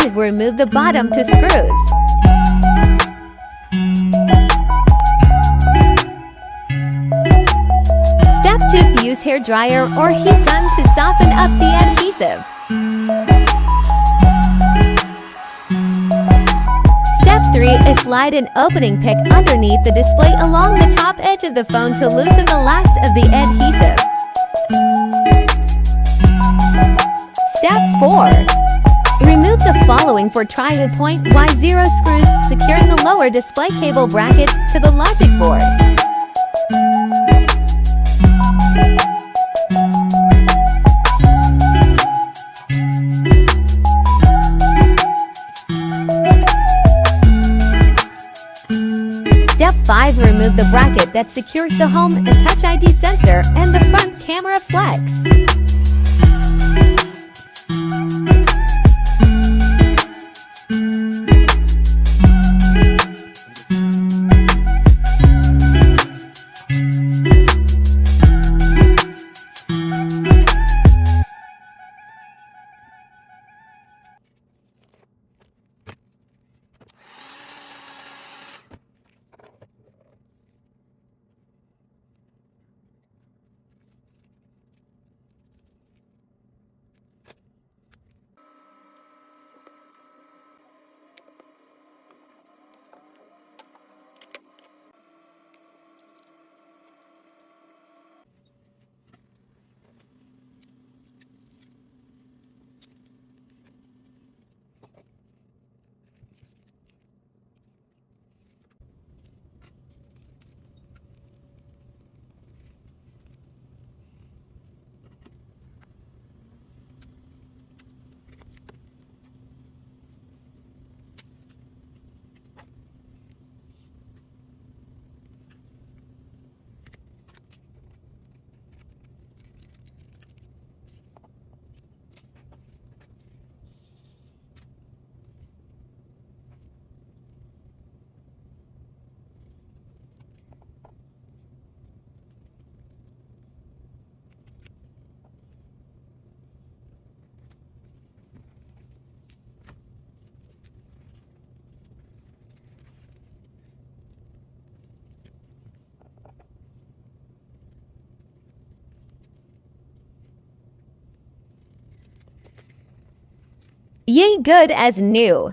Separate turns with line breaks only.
5. Remove the bottom 2 screws. Step 2. Use hair dryer or heat gun to soften up the adhesive. Step 3. Slide an opening pick underneath the display along the top edge of the phone to loosen the last of the adhesive. Step 4. Remove the following for trying point Y0 screws, securing the lower display cable bracket to the logic board. Step 5. Remove the bracket that secures the home and touch ID sensor and the front camera flex. Ye good as new.